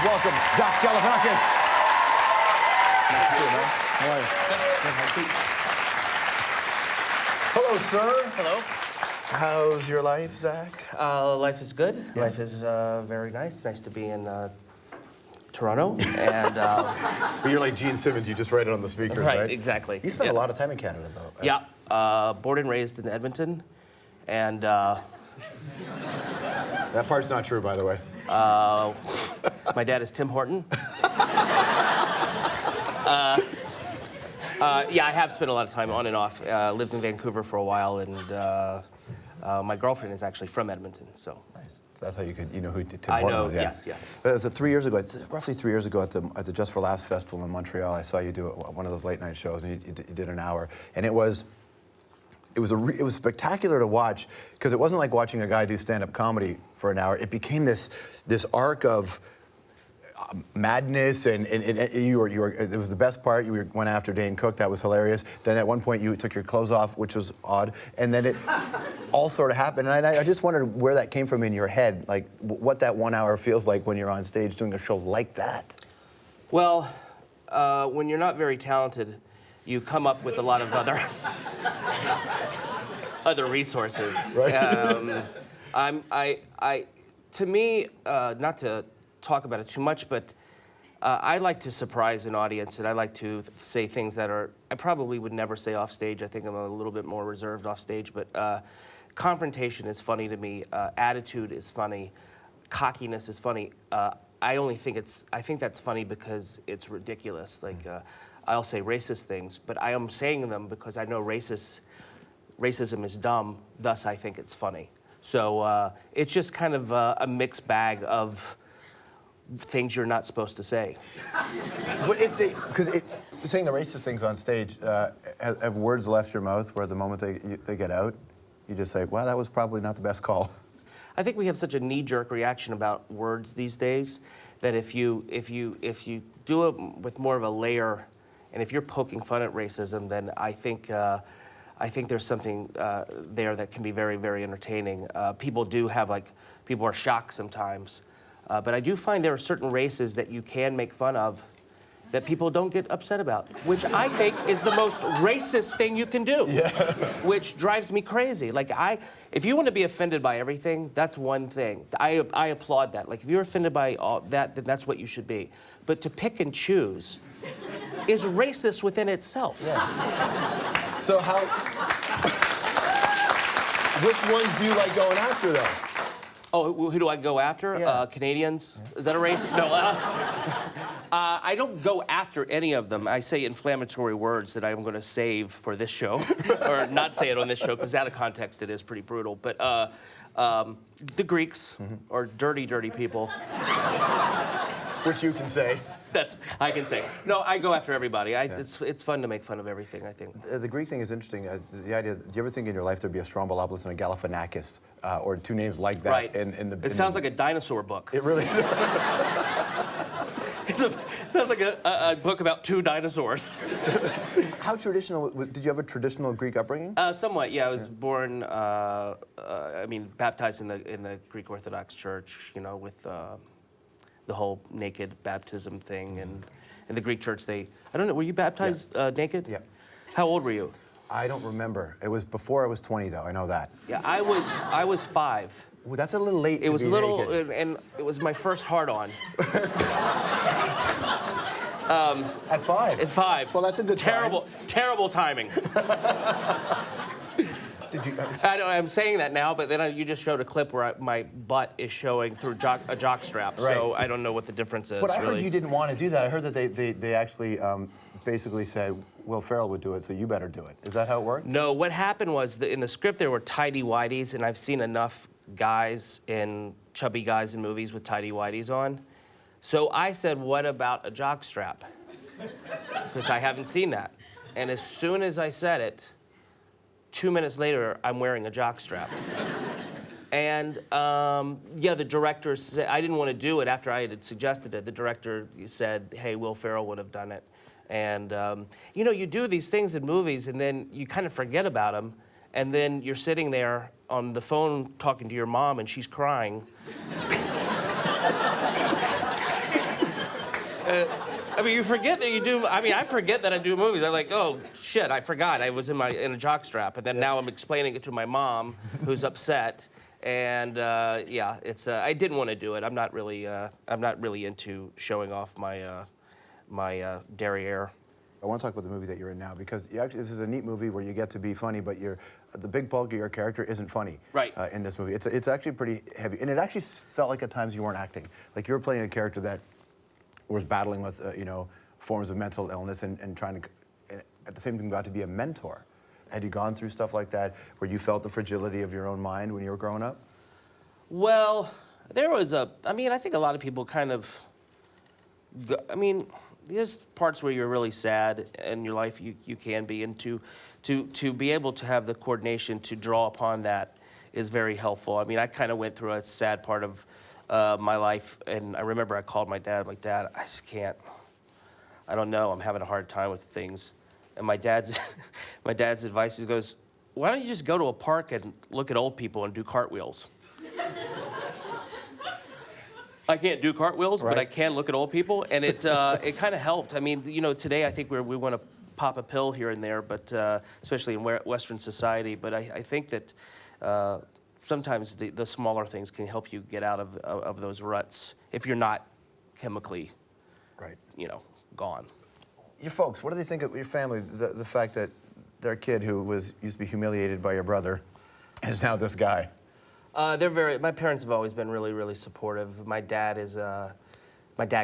welcome Zach Galifianakis. How are you? Hello, sir. Hello. How's your life, Zach? Life is good. Yeah. Life is very nice. Nice to be in Toronto. And But you're like Gene Simmons, you just write it on the speakers, right? right, exactly. You spent a lot of time in Canada, though. Yeah. Born and raised in Edmonton, and That part's not true, by the way. my dad is Tim Horton. Yeah, I have spent a lot of time on and off. Lived in Vancouver for a while, and my girlfriend is actually from Edmonton, so. Nice. So that's how you know who Tim I Horton know, was, yeah. yes. But it was 3 years ago, roughly 3 years ago at the Just for Laughs Festival in Montreal. I saw you do one of those late night shows, and you did an hour. And it was spectacular to watch, because it wasn't like watching a guy do stand-up comedy for an hour. It became this arc of madness, and it was the best part. You went after Dane Cook, that was hilarious. Then at one point you took your clothes off, which was odd, and then it all sort of happened. And I just wondered where that came from in your head, like what that 1 hour feels like when you're on stage doing a show like that. Well, when you're not very talented, you come up with a lot of other resources. Right. To me, not to talk about it too much, but I like to surprise an audience, and I like to say things that I probably would never say off stage. I think I'm a little bit more reserved off stage, but confrontation is funny to me. Attitude is funny. Cockiness is funny. I think that's funny because it's ridiculous. Like, I'll say racist things, but I am saying them because I know racism is dumb, thus I think it's funny. So it's just kind of a mixed bag of things you're not supposed to say. But because saying the racist things on stage, have words left your mouth where the moment they get out, you just say, well, that was probably not the best call? I think we have such a knee-jerk reaction about words these days that if you do it with more of a layer, and if you're poking fun at racism, then I think there's something there that can be very, very entertaining. People are shocked sometimes. But I do find there are certain races that you can make fun of that people don't get upset about, which I think is the most racist thing you can do, Yeah. which drives me crazy. Like, if you want to be offended by everything, that's one thing. I applaud that. Like, if you're offended by all that, then that's what you should be. But to pick and choose is racist within itself. Yeah. So which ones do you like going after, though? Oh, who do I go after? Yeah. Canadians? Is that a race? No. I don't go after any of them. I say inflammatory words that I'm going to save for this show, or not say it on this show, because out of context it is pretty brutal. But the Greeks, or dirty, dirty people. Which you can say. I can say. No, I go after everybody. It's fun to make fun of everything, I think. The Greek thing is interesting. The idea, do you ever think in your life there'd be a Stromboliopoulos and a Galifianakis, or two names like that? Right. It sounds like a dinosaur book. It really It sounds like a book about two dinosaurs. How traditional, did you have a traditional Greek upbringing? Somewhat, yeah. I was born, baptized in the Greek Orthodox Church, with the whole naked baptism thing. And in the Greek church, I don't know, were you baptized naked? Yeah. How old were you? I don't remember. It was before I was 20, though. I know that. Yeah, I was 5. Well, that's a little late It to was be a little, naked. and it was my first hard-on. At 5? At 5. Well, that's a good Terrible timing. Did you? I'm saying that now, but then you just showed a clip where my butt is showing through a jock strap, Right. so I don't know what the difference is. But I heard really. you didn't want to do that. I heard that they actually basically said Will Ferrell would do it, so you better do it. Is that how it worked? No, what happened was in the script there were tighty-whities, and I've seen enough chubby guys in movies with tighty-whities on. So I said, what about a jock strap? Because I haven't seen that. And as soon as I said it, 2 minutes later, I'm wearing a jock strap. And the director said, I didn't want to do it after I had suggested it. The director said, hey, Will Ferrell would have done it. And, you do these things in movies, and then you kind of forget about them, and then you're sitting there on the phone talking to your mom, and she's crying. I mean, you forget that you do. I mean, I forget that I do movies. I'm like, oh shit, I forgot I was in a jockstrap, and then now I'm explaining it to my mom, who's upset. And yeah, it's. I didn't want to do it. I'm not really into showing off my my derriere. I want to talk about the movie that you're in now because this is a neat movie where you get to be funny, but the big bulk of your character isn't funny. Right. In this movie, it's actually pretty heavy, and it actually felt like at times you weren't acting, like you were playing a character that was battling with forms of mental illness and trying to, and at the same time, got to be a mentor. Had you gone through stuff like that where you felt the fragility of your own mind when you were growing up? Well, there was I mean, I think a lot of people kind of. I mean, there's parts where you're really sad in your life. You can be, and to be able to have the coordination to draw upon that is very helpful. I mean, I kind of went through a sad part of my life, and I remember I called my dad. I'm like, Dad, I just can't. I don't know. I'm having a hard time with things. And my dad's advice, he goes, why don't you just go to a park and look at old people and do cartwheels? I can't do cartwheels, right. But I can look at old people, and it kind of helped. I mean, today I think we want to pop a pill here and there, but especially in Western society. But I think that sometimes the smaller things can help you get out of those ruts if you're not chemically, right, gone. Your folks, what do they think of your family? The fact that their kid who used to be humiliated by your brother is now this guy. My parents have always been really, really supportive. My dad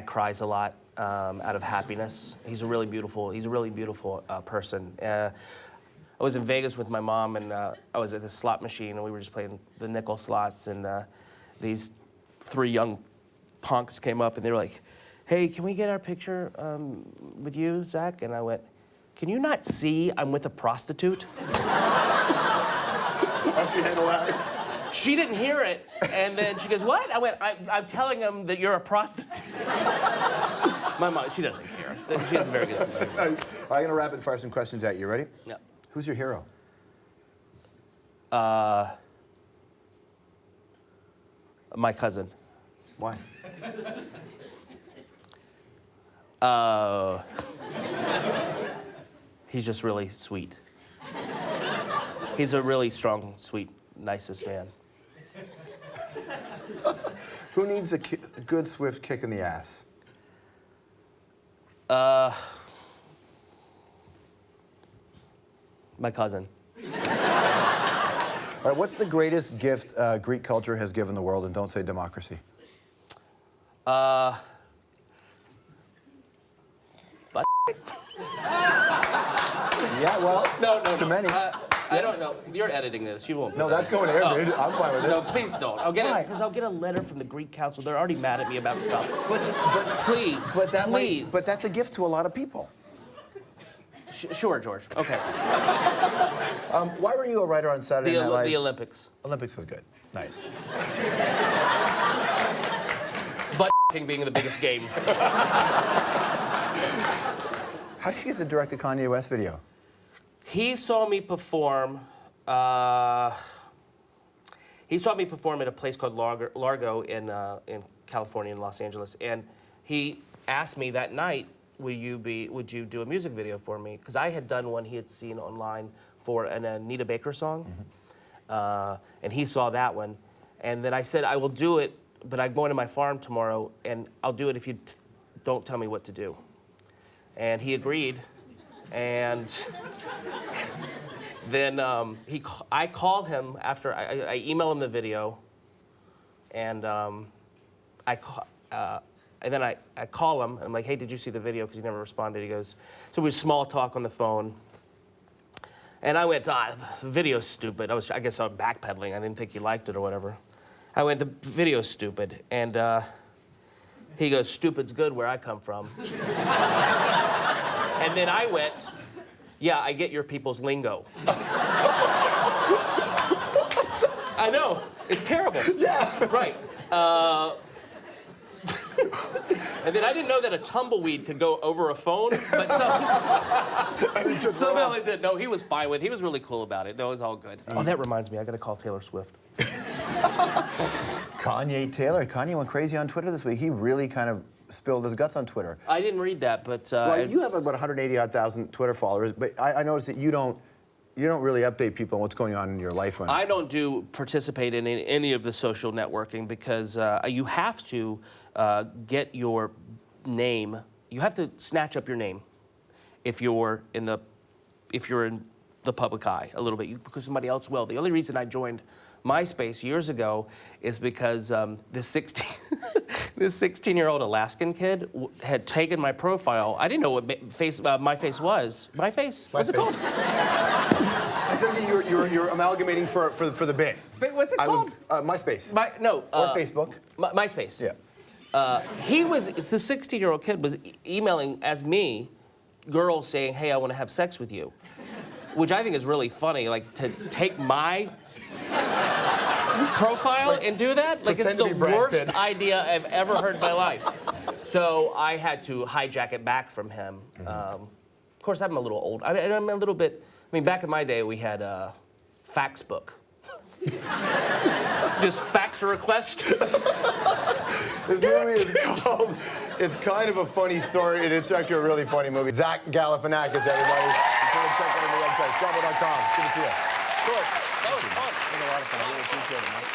cries a lot out of happiness. He's a really beautiful person. I was in Vegas with my mom, and I was at the slot machine, and we were just playing the nickel slots, and these 3 young punks came up, and they were like, hey, can we get our picture with you, Zach? And I went, can you not see I'm with a prostitute? How'd she handle that? She didn't hear it, and then she goes, what? I went, I'm telling him that you're a prostitute. My mom, she doesn't care. She has a very good sense of humor. I'm going to rapid fire some questions at you. Ready? Yeah. Who's your hero? My cousin. Why? He's just really sweet. He's a really strong, sweet, nicest man. Who needs a good, swift kick in the ass? My cousin. All right, what's the greatest gift Greek culture has given the world? And don't say democracy. Yeah, well, no. too many. I don't know. You're editing this. You won't. No, that's going there, dude. I'm fine with it. No, please don't. I'll get it because I'll get a letter from the Greek council. They're already mad at me about stuff. But please, please. But that's a gift to a lot of people. Sure, George. Okay. Why were you a writer on Saturday Night Live? The Olympics. Olympics was good. Nice. But being the biggest game. How did you get to direct the Kanye West video? He saw me perform. He saw me perform at a place called Largo in California, in Los Angeles, and he asked me that night, would you do a music video for me? Because I had done one he had seen online for an Anita Baker song, and he saw that one, and then I said I will do it, but I'm going to my farm tomorrow, and I'll do it if you don't tell me what to do. And he agreed, and then I call him after I email him the video, and then I call him, and I'm like, hey, did you see the video? Because he never responded. He goes, so we were small talk on the phone, and I went, the video's stupid. I guess I was backpedaling. I didn't think he liked it or whatever. I went, the video's stupid, and he goes, stupid's good where I come from. And then I went, yeah, I get your people's lingo. I know, it's terrible. Yeah. Right. And then I didn't know that a tumbleweed could go over a phone, but somehow it did. No, he was fine with it. He was really cool about it. No, it was all good. Oh, that reminds me, I gotta call Taylor Swift. Kanye Taylor. Kanye went crazy on Twitter this week. He really kind of spilled his guts on Twitter. I didn't read that, but Well, you have about 180,000 Twitter followers, but I noticed that you don't really update people on what's going on in your life. I don't participate in any of the social networking because you have to get your name. You have to snatch up your name if you're in the public eye a little bit, because somebody else will. The only reason I joined MySpace years ago is because this 16-year-old Alaskan kid had taken my profile. I didn't know what my face was. My face? What's it called? I think you're amalgamating for the bit. What's it called? MySpace. Or Facebook. MySpace. Yeah. It's the 16-year-old kid was emailing as me, girls saying, "Hey, I want to have sex with you," which I think is really funny. Like to take my profile and do that, like it's the worst idea I've ever heard in my life. So I had to hijack it back from him. Of course, I'm a little old. I'm a little bit. I mean, back in my day, we had a fax book. Just fax a request. This movie is called, it's kind of a funny story, and it's actually a really funny movie. Zach Galifianakis, everybody. You can check out on the website, Bravo.com. Good to see you. Cool. That was fun. It was a lot of fun. I really appreciate it, man.